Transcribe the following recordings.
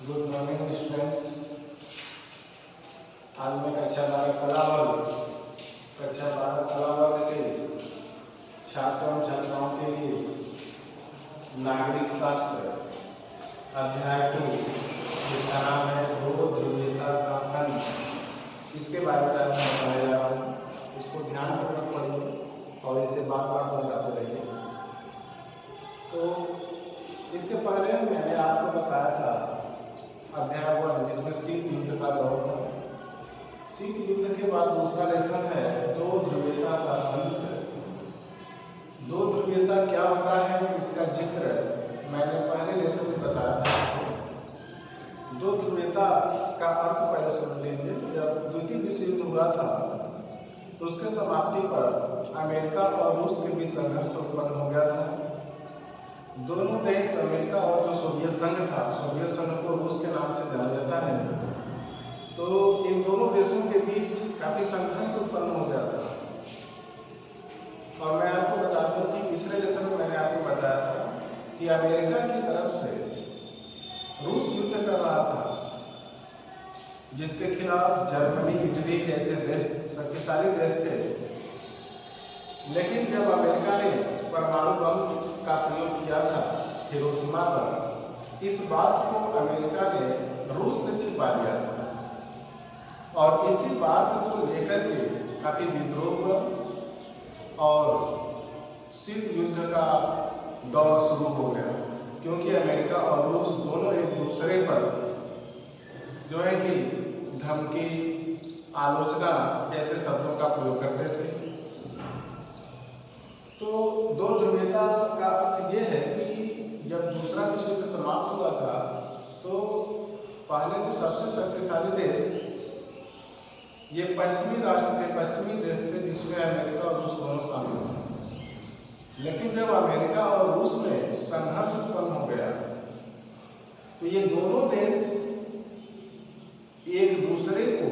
Good morning students. आज मैं कक्षा 12 कला वर्ग के छात्रों एवं छात्राओं के लिए नागरिक शास्त्र अध्याय 2 जिसका नाम है दो ध्रुवीयता का अंत, इसके बारे में मैं बताने जा रहा हूँ। इसको ध्यानपूर्वक पढ़िए और इसे बार बार दोहराते रहिए। तो इसके पहले मैंने आपको बताया था अध्याय 1 जिसमें शीत युद्ध का दौर था। शीत युद्ध के बाद दूसरा लेसन है दो ध्रुवीयता का अंत। दो ध्रुवीयता क्या होता है इसका जिक्र मैंने पहले लेसन में बताया था। दो ध्रुवीयता का अर्थ पहले समझ लीजिए। जब द्वितीय विश्व युद्ध हुआ था तो उसके समाप्ति पर अमेरिका और रूस के बीच संघर्ष उत्पन्न हो गया था। दोनों देश अमेरिका और जो सोवियत संघ था, सोवियत संघ को रूस के नाम से जाना जाता है, तो इन दोनों देशों के बीच काफी संघर्ष उत्पन्न हो गया था। और मैं आपको बता दूं कि पिछले लेसन में मैंने आपको बताया था कि अमेरिका की तरफ से रूस युद्ध कर रहा था, जिसके खिलाफ जर्मनी, इटली जैसे देश शक्तिशाली देश थे। लेकिन जब अमेरिका ने परमाणु बम का प्रयोग किया था हिरोशिमा पर, इस बात को अमेरिका ने रूस से छिपा लिया था और इसी बात को लेकर के काफी विद्रोह हुआ और शीत युद्ध का दौर शुरू हो गया। क्योंकि अमेरिका और रूस दोनों एक दूसरे पर जो है कि धमकी, आलोचना जैसे शब्दों का प्रयोग करते थे। तो दो ध्रुवीयता का अर्थ यह है कि जब दूसरा विश्व युद्ध समाप्त हुआ था तो पहले तो सबसे शक्तिशाली देश ये पश्चिमी राष्ट्र थे, पश्चिमी देश थे, जिसमें अमेरिका और रूस दोनों शामिल थे। लेकिन जब अमेरिका और रूस में संघर्ष उत्पन्न हो गया तो ये दोनों देश एक दूसरे को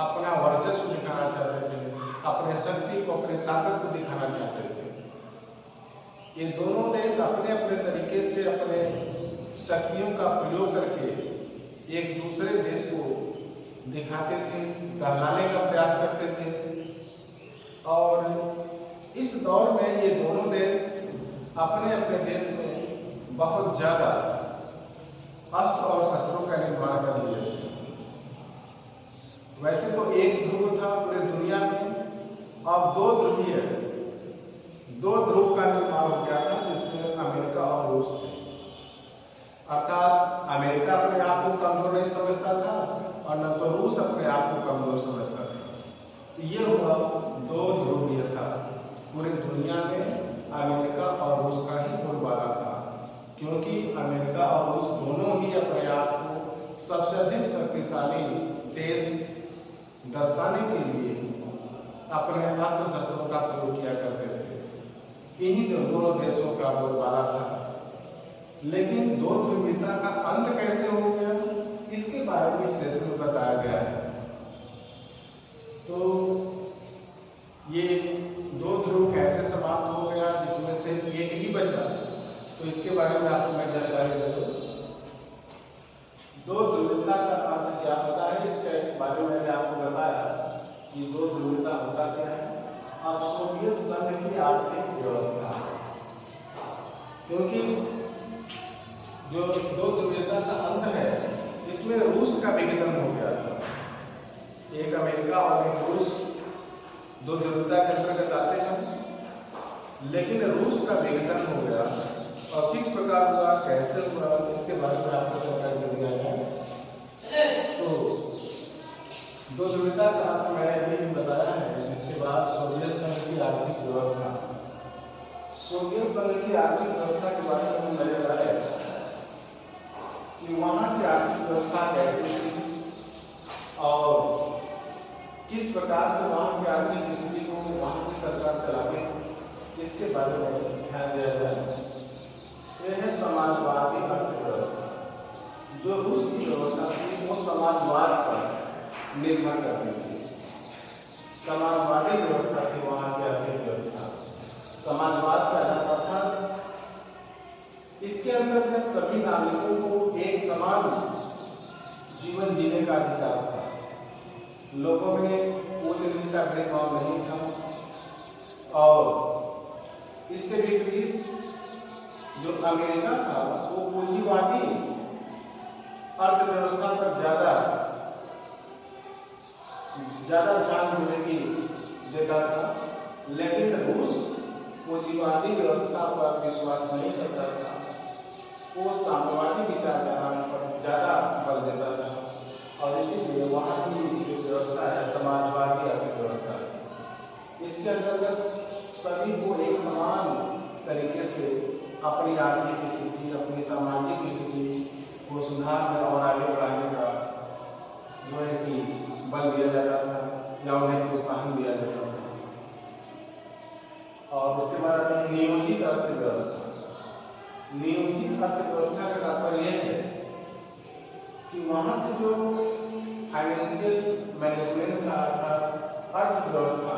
अपना वर्चस्व दिखाना चाहते थे, अपने शक्ति को, अपनी ताकत को दिखाना चाहते थे। ये दोनों देश अपने अपने तरीके से अपने शक्तियों का प्रयोग करके एक दूसरे देश को दिखाते थे, कहलाने का प्रयास करते थे। और इस दौर में ये दोनों देश अपने अपने देश में बहुत ज्यादा अस्त्र और शस्त्रों का निर्माण कर लिए थे। वैसे तो एक ध्रुव था पूरे दुनिया में, अब दो ध्रुव का निर्माण हो गया था, जिसमें अमेरिका और रूस थे। अर्थात अमेरिका अपने आप को कमजोर नहीं समझता था और न तो रूस अपने आप को कमजोर समझता था। ये हुआ दो ध्रुवीय था। पूरी दुनिया में अमेरिका और रूस का ही बोलबाला था, क्योंकि अमेरिका और रूस दोनों ही अपने आप को सबसे अधिक शक्तिशाली देश दर्शाने के लिए अपने अस्त्र शस्त्रों का प्रयोग किया करते थे। इन्हीं दोनों देशों का बोलबाला था। लेकिन दो ध्रुवीयता का अंत कैसे हो गया इसके बारे में इस लेसन में बताया गया है। तो ये दो ध्रुव कैसे समाप्त हो गया, जिसमें से एक ही बचा, तो इसके बारे में आपको मैं जानकारी दे दूं। दो ध्रुवीयता का अर्थ क्या होता है इसके बारे में मैंने आपको बताया कि दो ध्रुवीयता होता क्या है। अब सोवियत संघ की आर्थिक व्यवस्था, क्योंकि जो दो ध्रुवीयता का अंत है इसमें रूस का विघटन हो गया था। एक अमेरिका और एक रूस दो ध्रुवीयता के अंतर्गत आते हैं, लेकिन रूस का विघटन हो गया और किस प्रकार हुआ, कैसे हुआ, इसके बारे में आपको जानकारी दिया गया है। तो दो ध्रुवीयता का अर्थ मैंने भी बताया है। जिसके बाद सोवियत संघ की आर्थिक व्यवस्था, सोवियत संघ की आर्थिक व्यवस्था के बारे में मैंने बताया कि वहाँ की आर्थिक व्यवस्था कैसी थी और किस प्रकार से वहाँ की आर्थिक स्थिति को वहाँ की सरकार चलाती, इसके बारे में ध्यान दिया जाए। यह है समाजवादी अर्थव्यवस्था। जो रूस की व्यवस्था थी वो समाजवाद पर निर्भर करती थी। समाजवादी व्यवस्था थी वहाँ की आर्थिक व्यवस्था, समाजवाद का आधार था। इसके अंतर्गत सभी नागरिकों को एक समान और इसके विपरीत जो अमेरिका था वो पूंजीवादी अर्थव्यवस्था पर ज्यादा ध्यान जो है कि देता था, लेकिन रूस पूंजीवादी व्यवस्था पर विश्वास नहीं करता था, वो साम्यवादी विचारधारा पर ज्यादा बल देता था और इसीलिए वहाँ की जो व्यवस्था है समाजवादी अर्थव्यवस्था है। इसके अंतर्गत सभी को एक समान तरीके से अपनी आर्थिक स्थिति, अपनी सामाजिक स्थिति को सुधारने और आगे बढ़ाने का जो है कि बल दिया जाता था या उन्हें प्रोत्साहन दिया जाता था। और उसके बाद आती है नियोजित अर्थव्यवस्था। नियोजित अर्थव्यवस्था का तात्पर्य यह है कि वहाँ की जो फाइनेंशियल मैनेजमेंट था अर्थात अर्थव्यवस्था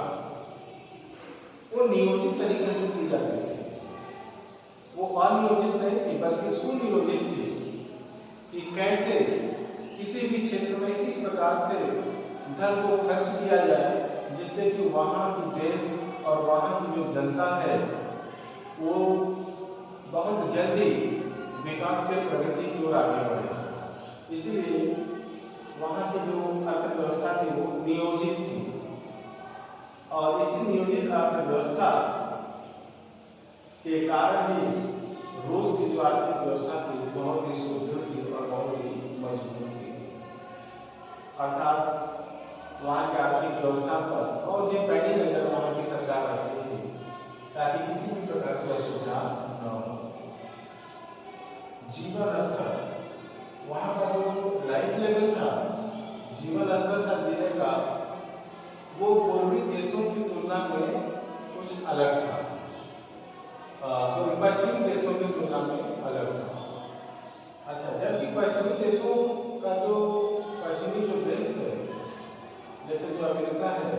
वो नियोजित तरीके से की जाती थी। वो अनियोजित नहीं थी बल्कि सुनियोजित थी कि कैसे किसी भी क्षेत्र में किस प्रकार से धन को खर्च किया जाए जिससे कि वहाँ की देश और वहाँ की जो जनता है वो बहुत जल्दी विकास के प्रगति की ओर आगे बढ़े। इसीलिए वहाँ की जो अर्थव्यवस्था थी वो नियोजित थी और इसी नियोजित अर्थव्यवस्था के कारण ही रूस की जो आर्थिक व्यवस्था थी बहुत ही सुदृढ़ थी और बहुत ही मजबूत थी। अर्थात वहाँ की आर्थिक व्यवस्था पर बहुत ही पैनी नजर वहाँ की सरकार रखती थी ताकि किसी भी प्रकार की असुविधा न हो। जीवन स्तर, वहाँ का जो लाइफ लेवल था, जीवन स्तर था जीने का, वो पूर्वी देशों की तुलना में कुछ अलग था, पश्चिमी देशों की तुलना में अलग था। अच्छा, जबकि पश्चिमी देशों का जो पश्चिमी जो देश थे जैसे जो अमेरिका है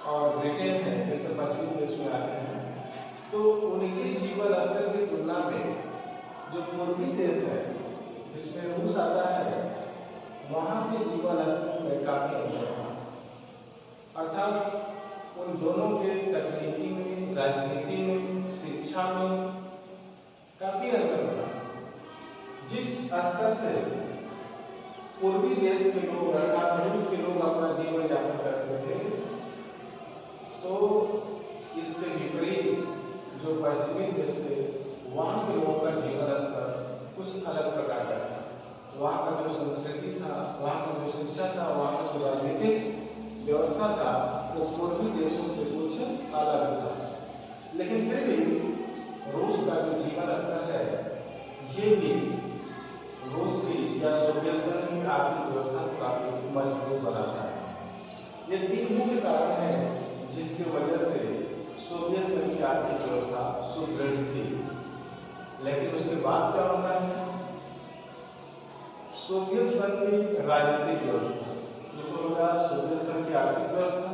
और ब्रिटेन है जैसे पश्चिमी देश में आते हैं, तो उनके जीवन स्तर की तुलना में जो पूर्वी देश है जिसमें रूस आता है वहाँ के जीवन स्तर में काफी अंतर था। अर्थात उन दोनों के तकनीकी में, राजनीति में, शिक्षा में काफी अंतर था। जिस स्तर से पूर्वी देश के लोग अर्थात रूस के लोग अपना जीवन यापन करते थे, तो इसके विपरीत जो पश्चिमी देश थे वहाँ के लोगों का जीवन स्तर कुछ अलग प्रकार का था। वहाँ का जो संस्कृति था, वहाँ का जो शिक्षा था, वहाँ का जो राजनीतिक व्यवस्था था वो पूर्वी देशों से कुछ अलग था। लेकिन फिर भी रूस का जो जीवन स्तर है ये भी रूस की या सोवियत संघ की आर्थिक व्यवस्था को काफी मजबूत बनाता है। ये तीन मुख्य कारण हैं जिसकी वजह से सोवियत संघ की आर्थिक व्यवस्था सुदृढ़ थी। लेकिन उसके बाद क्या होता है, सोवियत संघ की राजनीतिक व्यवस्था, ये तो होगा सोवियत संघ की आर्थिक व्यवस्था।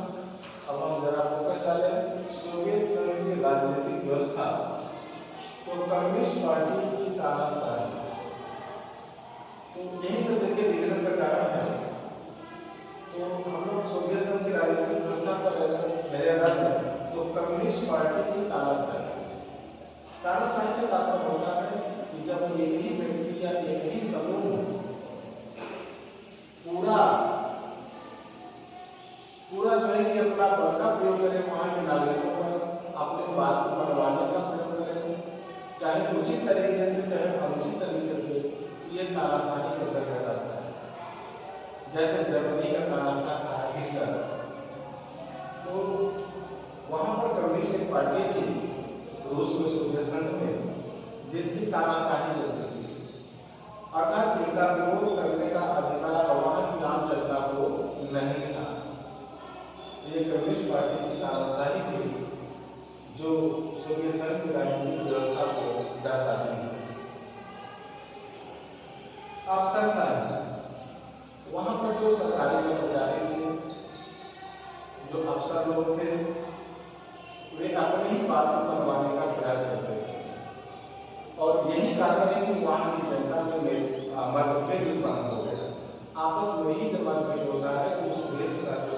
अब हम जरा फोकस डालें सोवियत संघ की राजनीतिक व्यवस्था, तो कम्युनिस्ट पार्टी की तानाशाही, तो यही सब देखिए विघटन का कारण है। तो हम लोग सोवियत संघ की राजनीतिक व्यवस्था पर नजर डालें तो कम्युनिस्ट पार्टी की तानाशाही का तात्पर्य होता है कि जब एक ही व्यक्ति या एक ही समूह पूरा जो है कि अपना बल का प्रयोग करे वहाँ के नागरिकों पर, अपने बात को मनवाने का प्रयोग करे, चाहे उचित तरीके से चाहे अनुचित तरीके से, ये तानाशाही के अंतर्गत आता है। जैसे जर्मनी का तानाशाह था हिटलर, तो वहाँ पर कम्युनिस्ट एक पार्टी थी रूस में, सोवियत संघ में, जिसकी तानाशाही चलती थी। अर्थात इनका विरोध करने का अधिकार वहाँ की आम जनता को नहीं था। ये कम्युनिस्ट पार्टी की तानाशाही थी जो सोवियत संघ की राजनीतिक व्यवस्था को दर्शाती है। अफसरशाही, वहाँ पर जो सरकारी कर्मचारी थे, जो अफसर लोग थे, वे अपने ही बात को मनवाने का प्रयास करते थे और यही कारण है कि वहाँ की जनता में मतभेद उत्पन्न हो गया। आपस में ही जब मतभेद होता है तो उस देश का जो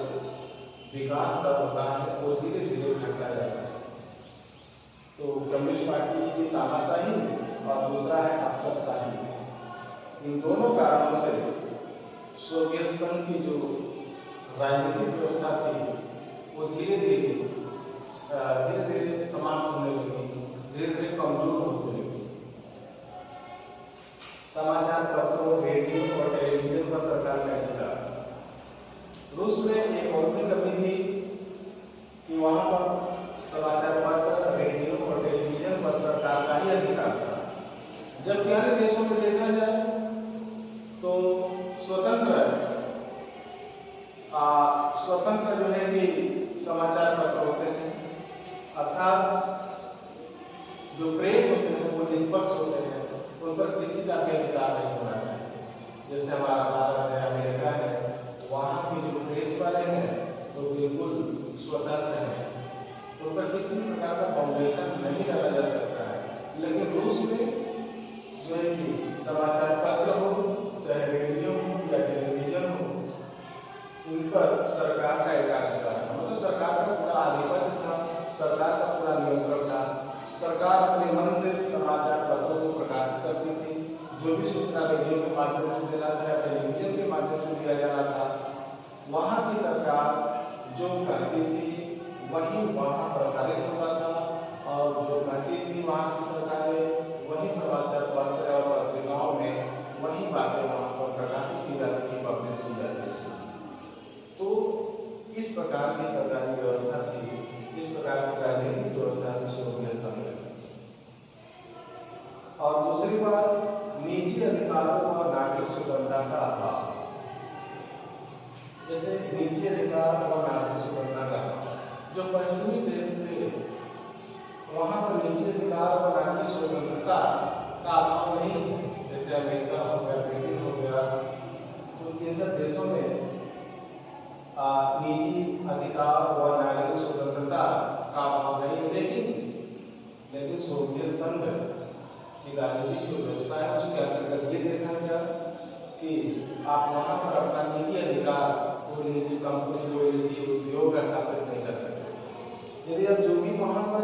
विकास दर होता है वो धीरे धीरे घटने पार्टी की तानाशाही और दूसरा है अफसरशाही। इन दोनों कारणों से सोवियत संघ की जो राजनीतिक व्यवस्था थी वो धीरे धीरे समाप्त होने लगी, धीरे धीरे कमजोर होने लगी। समाचार पत्रों, रेडियो और टेलीविजन पर सरकार का अधिकार। रूस में एक और भी कमी थी कि वहां पर समाचार पत्र, रेडियो और टेलीविजन पर सरकार का ही अधिकार था, जबकि अन्य देशों में देखा जाए तो स्वतंत्र जो है कि समाचार पत्र होते हैं, अर्थात जो प्रेस होते हैं वो निष्पक्ष होते हैं, उन पर किसी का भी अधिकार नहीं होना चाहिए। जैसे हमारा भारत है, अमेरिका है, वहाँ के जो प्रेस वाले हैं वो बिल्कुल स्वतंत्र हैं, उन पर किसी भी प्रकार का फाउंडेशन नहीं डाला जा सकता है। लेकिन रूस में जो है कि समाचार पत्र हो, चाहे रेडियो हो या टेलीविजन हो, उन पर सरकार का एकाधिकार था, मतलब सरकार का पूरा आधिपत्य था, सरकार का पूरा नियंत्रण था। सरकार अपने मन से समाचार पत्रों को प्रकाशित करती थी, जो भी सूचना रेडियो के माध्यम से देना था या टेलीविजन के माध्यम से दिया जाना था, वहाँ की सरकार जो कहती थी वही वहाँ प्रसारित होता था, और जो कहती थी वहाँ की सरकारें वही समाचार पत्र और पत्रिकाओं में वही बातें वहाँ पर प्रकाशित की जाती थी, पब्लिश की जाती थी। तो इस प्रकार की सरकारी व्यवस्था थी, इस प्रकार की राजनीतिक व्यवस्था थी सोवियत संघ में। और दूसरी बात, निजी अधिकारों और नागरिक स्वतंत्रता का अभाव। जैसे निजी अधिकार और नागरिक स्वतंत्रता का अभाव, जो पश्चिमी देश थे वहाँ पर निजी अधिकार और नागरिक स्वतंत्रता का अभाव नहीं है। जैसे अमेरिका हो गया, ब्रिटेन हो गया, तो इन सब देशों में निजी अधिकार और नागरिक स्वतंत्रता का अभाव नहीं। लेकिन सोवियत संघ की राजनीतिक जो व्यवस्था है उसके अंतर्गत ये देखा गया कि आप वहाँ पर अपना निजी अधिकार, कोई निजी कंपनी, कोई निजी उद्योग स्थापित नहीं कर सकते। यदि आप जो भी वहाँ पर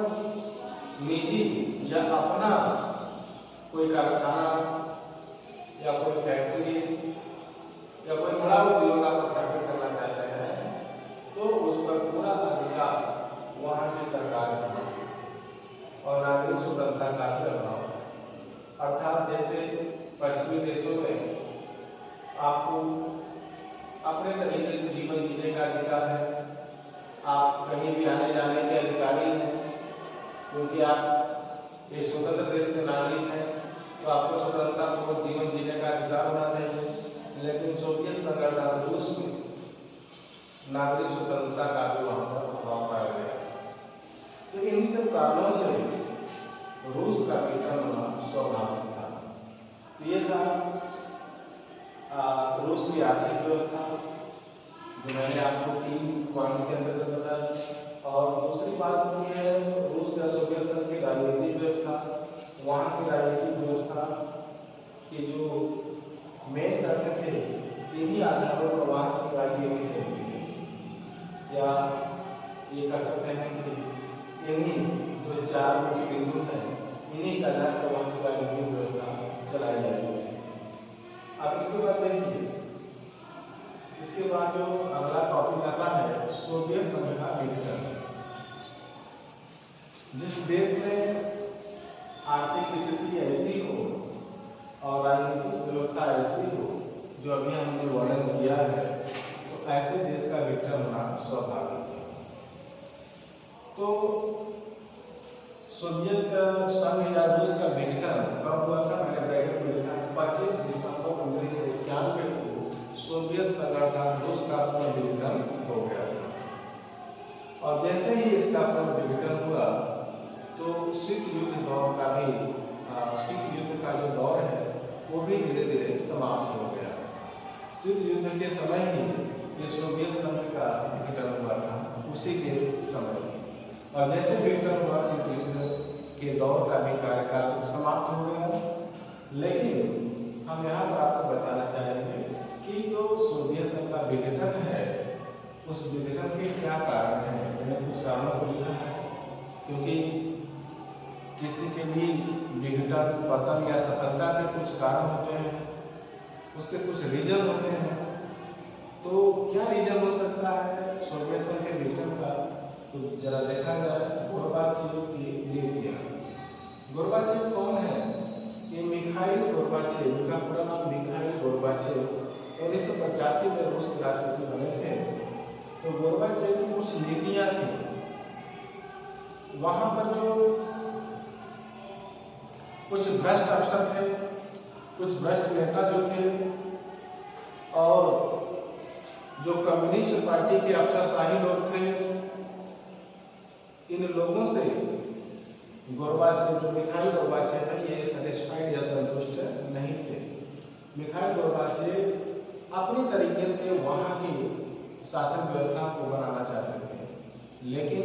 निजी या अपना कोई कारखाना या कोई फैक्ट्री या कोई बड़ा उद्योग आप स्थापित करना चाहते हैं, तो उस पर पूरा अधिकार वहाँ की सरकार का और नागरिक स्वतंत्रता का भी अभाव। अर्थात जैसे पश्चिमी देशों में आपको अपने तरीके से जीवन जीने का अधिकार है, आप कहीं भी आने जाने के अधिकारी हैं, क्योंकि आप एक स्वतंत्र देश के नागरिक हैं, तो आपको स्वतंत्रतापूर्वक जीवन जीने का अधिकार होना चाहिए। लेकिन सोवियत संघ अर्थात रूस में नागरिक स्वतंत्रता का भी वहाँ पर अभाव पाया गया। तो इन्हीं सब कारणों से रूस का विघटन होना स्वाभाविक था। ये था रूस की आर्थिक व्यवस्था, जो मैंने आपको 3 पॉइंट के अंतर्गत बताया। और दूसरी बात होती है रूस या सोवियत संघ की राजनीतिक व्यवस्था। वहाँ की राजनीतिक व्यवस्था के जो मेन तथ्य थे, इन्हीं आधारों पर वहाँ की राजनीति चलती है, या ये कह सकते हैं कि इन्हीं जो 4 मुख्य बिंदु हैं, इन्हीं के आधार पर वहाँ की राजनीतिक व्यवस्था चलाई जाती है। अब इसके बाद देखिए, इसके बाद जो अगला टॉपिक आता है सोवियत संघ का विघटन। जिस देश में आर्थिक स्थिति ऐसी हो और राजनीतिक व्यवस्था ऐसी हो जो अभी हमने वर्णन किया है, तो ऐसे देश का विघटन होना स्वाभाविक है। तो सोवियत संघ या रूस का विघटन कब हुआ था? मैंने ब्रैकेट में लिखा है 25 दिसंबर 1991 को सोवियत संघ अर्थात रूस का पूर्ण विघटन हो गया। और जैसे ही इसका पूर्ण विघटन हुआ तो शीत युद्ध दौर का भी शीत युद्ध का जो दौर है वो भी धीरे धीरे समाप्त हो गया। शीत युद्ध के समय ही ये सोवियत संघ का विघटन हुआ था, उसी के समय। और जैसे विघटन हुआ शीत युद्ध के दौर का भी कार्यकाल समाप्त हो गया। लेकिन हम यहाँ पर आपको बताना चाहेंगे कि जो सोवियत संघ का विघटन है, उस विघटन के क्या कारण हैं। मैंने कुछ कारणों को लिखा है, क्योंकि किसी के भी विघटन, पतन या सफलता के कुछ कारण होते हैं, उसके कुछ रीजन होते हैं। तो क्या रीजन हो सकता है सोवियत संघ के विघटन का? तो जरा देखा जाए गोर्बाचेव की नीतियां। गोर्बाचेव कौन है? ये मिखाइल गोर्बाचेव, इनका पूरा नाम मिखाइल गोर्बाचेव, 1985 में रूस के राष्ट्रपति बने थे। तो गोर्बाचेव की कुछ नीतियां थी। वहां पर जो कुछ भ्रष्ट अफसर थे, कुछ भ्रष्ट नेता जो थे, और जो कम्युनिस्ट पार्टी के अफसरशाही लोग थे, इन लोगों से गोर्बाचेव, जो मिखाइल गोर्बाचेव है, ये सेटिस्फाइड या संतुष्ट नहीं थे। मिखाइल गोर्बाचेव अपनी तरीके से वहां की शासन व्यवस्था को बनाना चाहते थे, लेकिन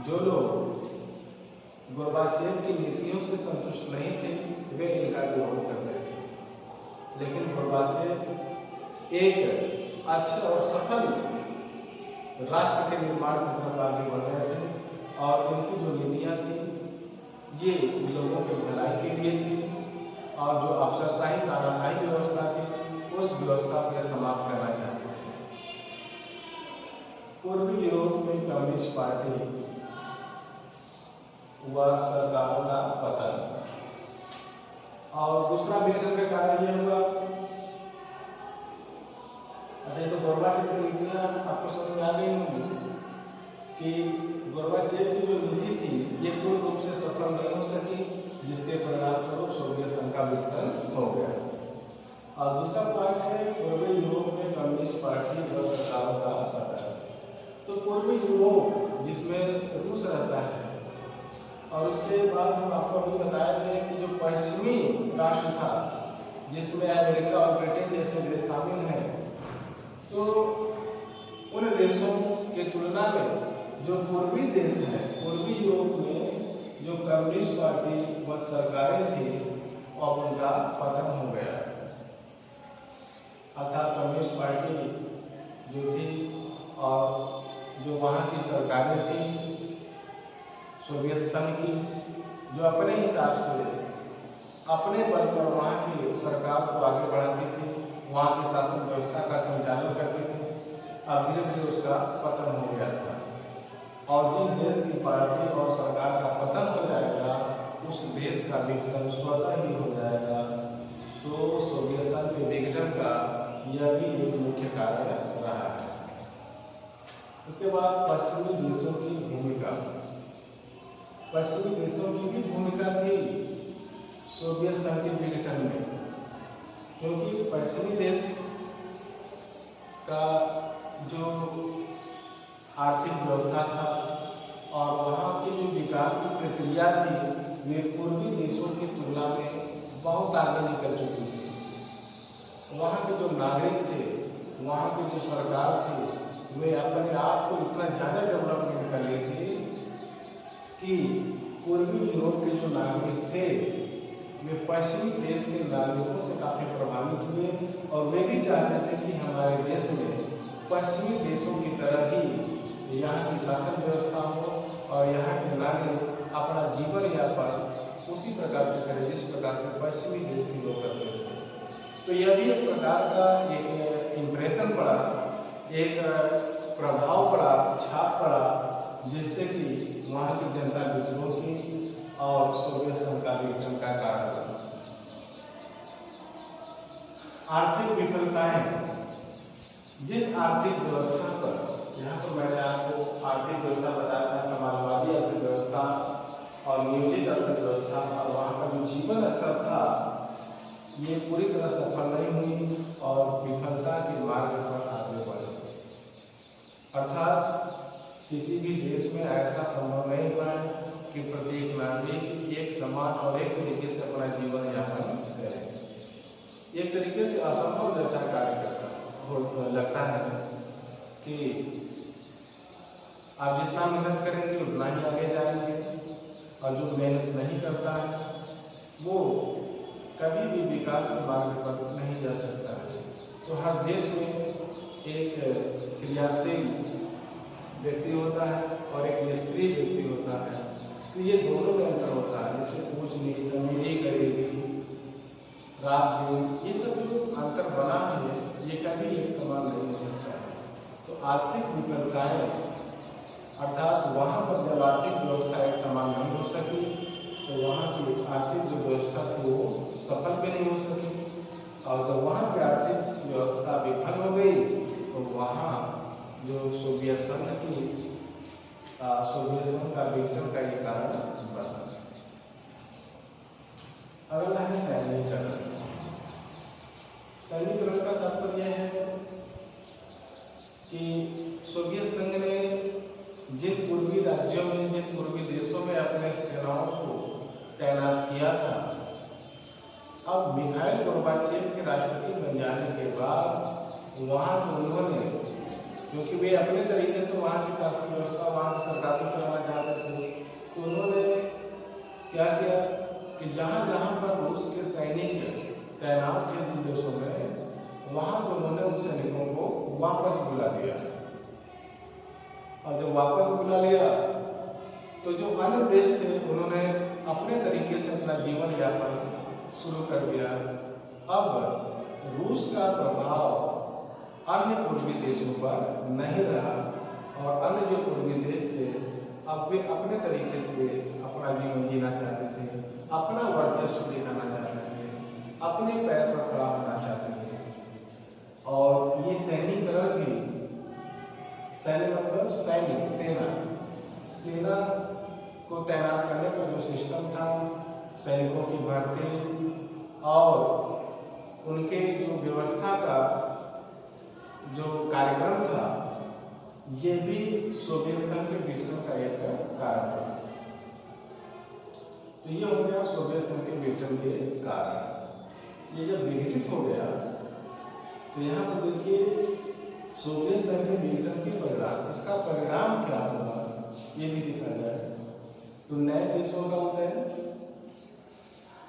जो लोग गोर्बाचेव की नीतियों से संतुष्ट नहीं थे, वे इनका विरोध करते थे। लेकिन गोर्बाचेव एक अच्छे और सफल राष्ट्र के निर्माण की तरफ आगे बढ़ रहे थे, और उनकी जो नीतियां थी ये लोगों के भलाई के लिए थी, और जो अफसरशाही तानाशाही व्यवस्था थी उस व्यवस्था को समाप्त करना चाहते थे। पूर्वी यूरोप में कम्युनिस्ट पार्टी व सरकारों का पतन, और दूसरा विघटन का कारण यह हुआ। अच्छा, तो गोर्बाचेव की नीतियां आपको समझ में आ गई होंगी कि गोर्बाचेव की जो नीति थी ये पूर्ण रूप से सफल नहीं हो सकी, जिसके परिणामस्वरूप सोवियत संघ का विघटन हो गया। और दूसरा पॉइंट है पूर्वी यूरोप में कम्युनिस्ट पार्टी व सरकारों का पतन। तो पूर्वी यूरोप जिसमें रूस रहता है, और उसके बाद हम आपको अभी बताया थे कि जो पश्चिमी राष्ट्र था जिसमें अमेरिका और ब्रिटेन जैसे देश शामिल हैं, तो उन देशों के तुलना में जो पूर्वी देश हैं, पूर्वी यूरोप में जो कम्युनिस्ट पार्टी व सरकारें थी, अब उनका पतन हो गया। अर्थात कम्युनिस्ट पार्टी जो थी और जो वहाँ की सरकारें थी सोवियत संघ की, जो अपने हिसाब से अपने बल पर वहाँ की सरकार को आगे बढ़ाती थी, वहाँ की शासन व्यवस्था का संचालन करती थी, अब धीरे धीरे उसका पतन हो गया था। और जिस देश की पार्टी और सरकार का पतन हो जाएगा, उस देश का विघटन स्वतः ही हो जाएगा। तो सोवियत संघ के विघटन का यह भी एक मुख्य कारण रहा है। उसके बाद पश्चिमी देशों की भूमिका। पश्चिमी देशों की भी भूमिका थी सोवियत संघ के विघटन में, क्योंकि पश्चिमी देश का जो आर्थिक व्यवस्था था और वहाँ की जो विकास की प्रक्रिया थी, वे पूर्वी देशों की तुलना में बहुत आगे निकल चुकी थी। वहाँ के जो नागरिक थे, वहाँ की जो सरकार थी, वे अपने आप को इतना ज़्यादा डेवलपमेंट कर लिए थे कि पूर्वी यूरोप के जो नागरिक थे वे पश्चिमी देश के नागरिकों से काफ़ी प्रभावित हुए, और वे भी चाहते थे कि हमारे देश में पश्चिमी देशों की तरह ही यहाँ की शासन व्यवस्था हो और यहाँ के नागरिक अपना जीवन यापन उसी प्रकार से करें जिस प्रकार से पश्चिमी देश के लोग करते थे। तो यह भी एक प्रकार का एक इम्प्रेशन पड़ा, एक प्रभाव पड़ा, छाप पड़ा, जिससे कि वहाँ की जनता विद्रोह की और सोवियत संघ का विघटन का कारण बना। आर्थिक विफलताएं। जिस आर्थिक व्यवस्था पर, यहाँ पर मैंने आपको आर्थिक व्यवस्था बताया था, समाजवादी अर्थव्यवस्था और नियोजित अर्थव्यवस्था, और वहाँ का जो जीवन स्तर था ये पूरी तरह सफल नहीं हुई और विफलता के मार्ग पर आगे बढ़े। अर्थात किसी भी देश में ऐसा संभव नहीं हुआ है कि प्रत्येक नागरिक एक समान और एक तरीके से अपना जीवन यापन करे। एक तरीके से असंभव जैसा कार्य करता लगता है कि आप जितना मेहनत करेंगे उतना ही आगे जाएंगे, और जो मेहनत नहीं करता है वो कभी भी विकास के मार्ग पर नहीं जा सकता है। तो हर देश में एक क्रियाशील व्यक्ति होता है और एक निष्क्रिय व्यक्ति होता है। तो ये दोनों में अंतर होता है, जैसे ऊंच नीच, अमीरी गरीबी, रात दिन, ये सब जो अंतर बना है ये कभी एक समान नहीं हो सकता है। तो आर्थिक विफलताएं अर्थात वहाँ पर जब आर्थिक व्यवस्था एक समान नहीं हो सकी तो वहाँ की आर्थिक जो व्यवस्था थी वो सफल भी नहीं हो सकी, और जब वहाँ की आर्थिक व्यवस्था विफल हो गई तो वहाँ जो सोवियत संघ का विघटन का ये कारण बना। अगला है सैन्यीकरण। सैन्यीकरण का तात्पर्य है कि सोवियत संघ ने जिन पूर्वी राज्यों में, जिन पूर्वी देशों में अपने सेनाओं को तैनात किया था, अब मिखाइल गोर्बाचेव के राष्ट्रपति बन जाने के बाद वहाँ से उन्होंने, क्योंकि वे अपने तरीके से वहाँ की शासन व्यवस्था, वहाँ की सरकार को चलाना चाहते थे, तो उन्होंने क्या किया कि जहाँ जहाँ पर रूस के सैनिक तैनात थे जिन देशों में, वहाँ से उन्होंने उन सैनिकों को वापस बुला लिया। और जब वापस बुला लिया तो जो अन्य देश थे उन्होंने अपने तरीके से अपना जीवन यापन शुरू कर दिया। अब रूस का प्रभाव अन्य पूर्वी देशों पर नहीं रहा और अन्य जो पूर्वी देश थे अब वे अपने तरीके से अपना जीवन जीना चाहते थे, अपना वर्चस्व दिखाना चाहते थे, अपने पैर पर खड़ा होना चाहते थे। और ये सैनिकरण भी, सैन्य मतलब सैनिक, सेना को तैनात करने का जो सिस्टम था, सैनिकों की भर्ती और उनके जो व्यवस्था का जो कार्यक्रम था, ये भी सोवियत संघ के विघटन का एक कारण है। तो ये हो गया सोवियत संघ के विघटन के कारण। ये जब विघटित हो गया तो यहाँ पर देखिए सोवियत संघ के विघटन के परिणाम, इसका परिणाम क्या हुआ ये भी दिखा जाए। तो नए देशों का उदय,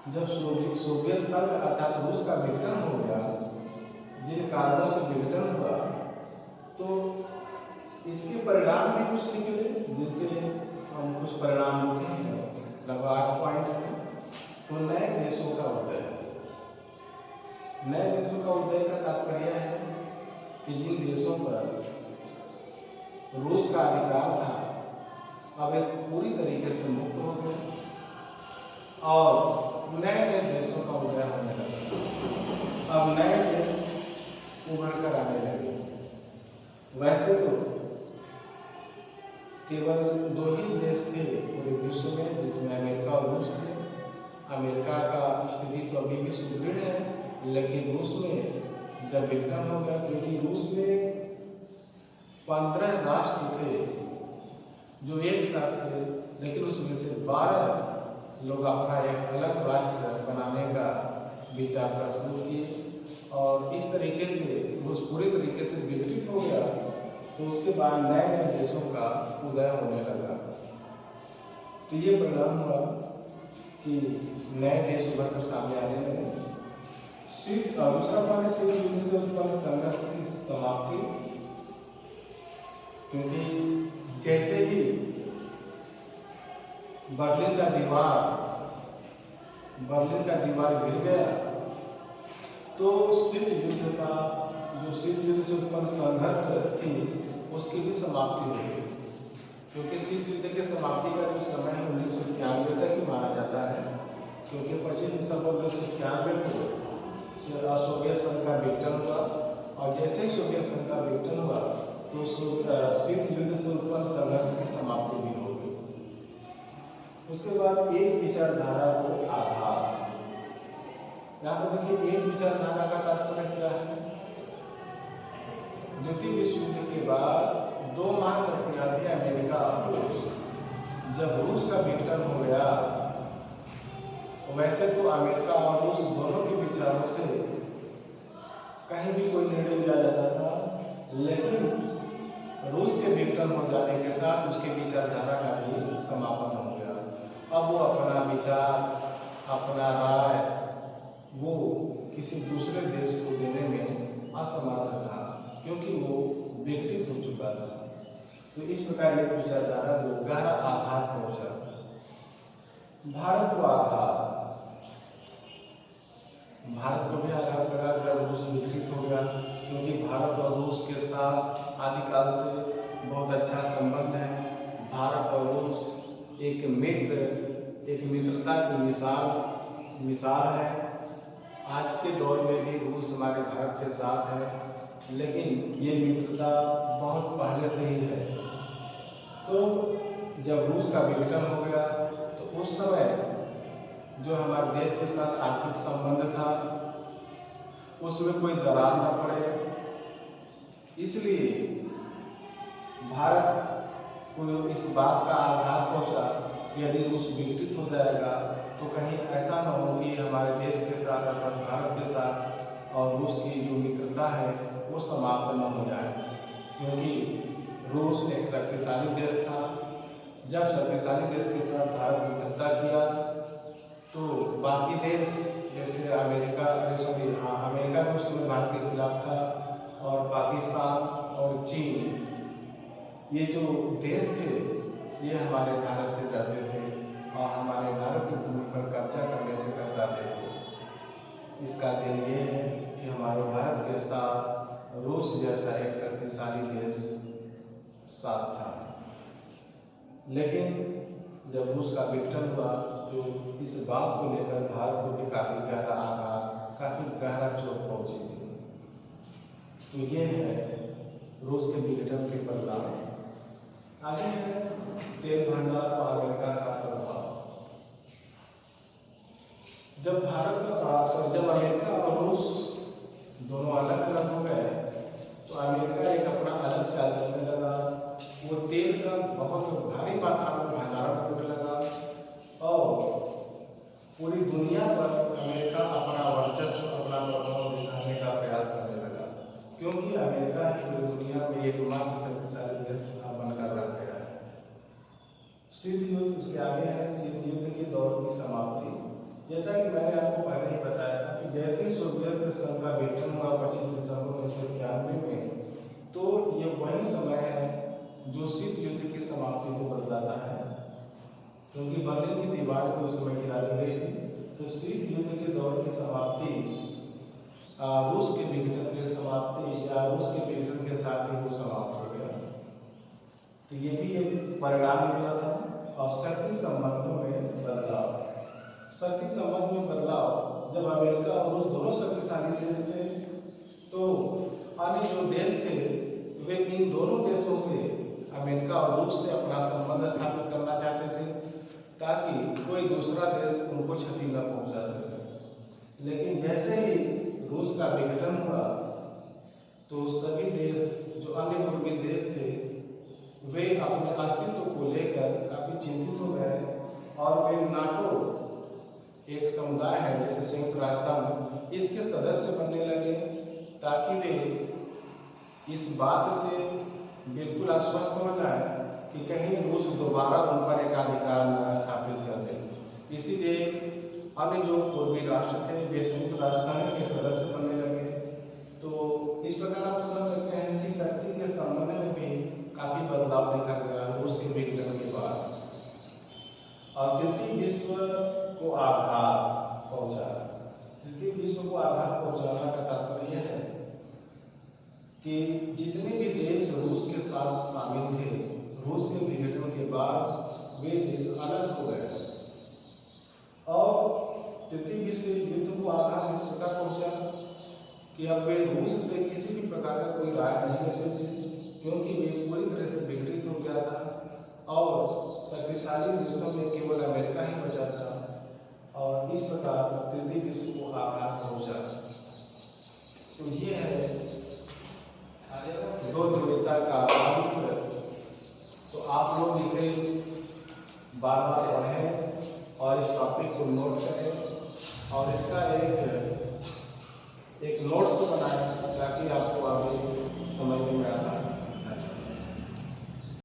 जब सोवियत संघ अर्थात रूस का विघटन हो गया, जिन कारणों से विघटन हुआ, तो इसके परिणाम भी कुछ निकले, जिनके हम कुछ परिणाम लिखे हैं, लगभग 8 पॉइंट है। तो नए देशों का उदय, नए देशों का उदय का तात्पर्य है कि जिन देशों पर रूस का अधिकार था अब एक पूरी तरीके से मुक्त हो गए और नए नए देशों का उदय होने लगा। अब नए देश उभर कर आने लगे। वैसे तो केवल 2 ही देश थे पूरे विश्व में जिसमें अमेरिका और रूस थे। अमेरिका का स्थिति तो अभी भी सुदृढ़ है, लेकिन रूस में जब विघटन हो गया, क्योंकि रूस में 15 राष्ट्र थे जो एक साथ थे, लेकिन उसमें से 12 लोग अपना एक अलग राष्ट्र बनाने का विचार प्रस्तुत किए और इस तरीके से रूस पूरी तरीके से विघटित हो गया। तो उसके बाद नए नए देशों का उदय होने लगा। तो ये परिणाम हुआ कि नए देश उभर कर सामने आने लगे। दूसरा पॉइंट शीत युद्ध से उत्पन्न संघर्ष की समाप्ति, क्योंकि जैसे ही बर्लिन का दीवार गिर गया तो शीत युद्ध का जो शीत युद्ध से उत्पन्न संघर्ष थी उसकी भी समाप्ति हो गई, क्योंकि शीत युद्ध के समाप्ति का जो समय है 1991 तक ही माना जाता है, क्योंकि 25 दिसंबर 1991 को सोवियत संघ का विघटन हुआ और जैसे ही सोवियत संघ का विघटन हुआ तो शीत युद्ध से उत्पन्न संघर्ष की समाप्ति भी हो गई। उसके बाद एक विचारधारा को आधार, यहाँ पर देखिए एक विचारधारा का तात्पर्य क्या है। द्वितीय विश्व युद्ध के बाद 2 महाशक्तियां थी अमेरिका और रूस। जब रूस का विघटन हो गया, वैसे तो अमेरिका और रूस दोनों के विचारों से कहीं भी कोई निर्णय लिया जाता था, लेकिन रूस के विघटन हो जाने के साथ उसके विचारधारा का भी समापन हो गया। अब वो अपना विचार, अपना राय वो किसी दूसरे देश को देने में असमर्थ था, क्योंकि वो विघटित हो चुका था। तो इस प्रकार एक विचारधारा को गहरा आघात पहुंचा। भारत को आघात, भारत को भी आघात लगा जब रूस विकसित हो गया, क्योंकि भारत और रूस के साथ आदिकाल से बहुत अच्छा संबंध है। भारत और रूस एक मित्रता की मिसाल है। आज के दौर में भी रूस हमारे भारत के साथ है, लेकिन ये मित्रता बहुत पहले से ही है। तो जब रूस का विघटन हो गया तो उस समय जो हमारे देश के साथ आर्थिक संबंध था उसमें कोई दरार न पड़े, इसलिए भारत को इस बात का आघात पहुंचा कि यदि रूस विघटित हो जाएगा तो कहीं ऐसा न हो कि हमारे देश के साथ अर्थात भारत के साथ और रूस की जो मित्रता है वो समाप्त न हो जाए, क्योंकि रूस एक शक्तिशाली देश था। जब शक्तिशाली देश के साथ भारत मित्रता किया तो बाकी देश जैसे अमेरिका भी उस समय भारत के खिलाफ था, और पाकिस्तान और चीन, ये जो देश थे ये हमारे भारत से डरते थे और हमारे भारत की भूमि पर कब्जा करने से कतराते थे। इसका दिन ये है कि हमारे भारत के साथ रूस जैसा एक शक्तिशाली देश साथ था। लेकिन जब रूस का विघटन हुआ तो इस बात को लेकर भारत को भी काफी गहरा आघात, काफी गहरा चोट पहुंची थी। तो ये है रूस के विघटन के परिणाम। आगे है तेल भंडार और अमेरिका का प्रभाव। जब अमेरिका और रूस दोनों अलग अलग हो गए तो अमेरिका एक अपना अलग चाल चलने लगा। वो तेल का बहुत भारी मात्रा में भंडारण करने लगा और पूरी दुनिया पर अमेरिका अपना वर्चस्व, अपना प्रभाव दिखाने का प्रयास करने लगा, क्योंकि अमेरिका पूरी दुनिया में एकमात्र शक्तिशाली देश बनकर रह गया है। शीत युद्ध, उसके आगे है शीत युद्ध के दौर की समाप्ति। जैसा कि मैंने आपको पहले ही बताया था कि जैसे ही सोवियत संघ का विघटन हुआ 25 दिसंबर 1991 में, तो ये वही समय है जो शीत युद्ध की समाप्ति को बतलाता है, क्योंकि बर्लिन की दीवार भी उस समय गिरा दी गई थी। तो शीत युद्ध के दौर की समाप्ति रूस के विघटन की समाप्ति या रूस के विघटन के साथ ही वो समाप्त हो गया। तो ये भी एक परिणाम निकला था। और शक्ति संबंधों में बदलाव, शक्ति संबंध में बदलाव, जब अमेरिका और रूस दोनों शक्तिशाली देश थे तो अन्य जो देश थे वे इन दोनों देशों से, अमेरिका और रूस से अपना संबंध स्थापित करना चाहते थे ताकि कोई दूसरा देश उनको क्षति न पहुंचा सके। लेकिन जैसे ही रूस का विघटन हुआ तो सभी देश जो अन्य पूर्वी देश थे वे अपने अस्तित्व को लेकर काफी चिंतित हो गए और वे नाटो, एक समुदाय है जैसे संयुक्त राष्ट्र संघ, इसके सदस्य बनने लगे ताकि वे इस बात से बिल्कुल आश्वस्त हो जाए कि कहीं रूस दोबारा उन पर एकाधिकार न स्थापित कर दे। इसीलिए अन्य जो पूर्वी राष्ट्र थे वे संयुक्त राष्ट्र संघ के सदस्य बनने लगे। तो इस प्रकार आप समझ सकते हैं कि शक्ति के संबंध में भी काफी बदलाव देखा गया रूस के विघटन के बाद। और तृतीय विश्व को आघात पहुंचा। तृतीय विश्व को आघात पहुंचाना का तात्पर्य यह है कि जितने भी देश रूस के साथ शामिल थे, रूस के विघटन के बाद वे देश अलग हो गए। और तृतीय विश्व युद्ध को आघात इस प्रकार पहुंचा कि अब वे रूस से किसी भी प्रकार का कोई राय नहीं लेते थे, क्योंकि वे पूरी तरह से विघटित हो गया था और शक्तिशाली देशों में केवल अमेरिका ही बचा था। और इस प्रकार तृतीय विश्व को आघात पहुंचा। तो ये है दो ध्रुवीयता का आधिक्य। तो आप लोग इसे बार बार पढ़ें और इस टॉपिक को नोट करें और इसका एक नोट्स बनाएं ताकि आपको आगे समझने में आसान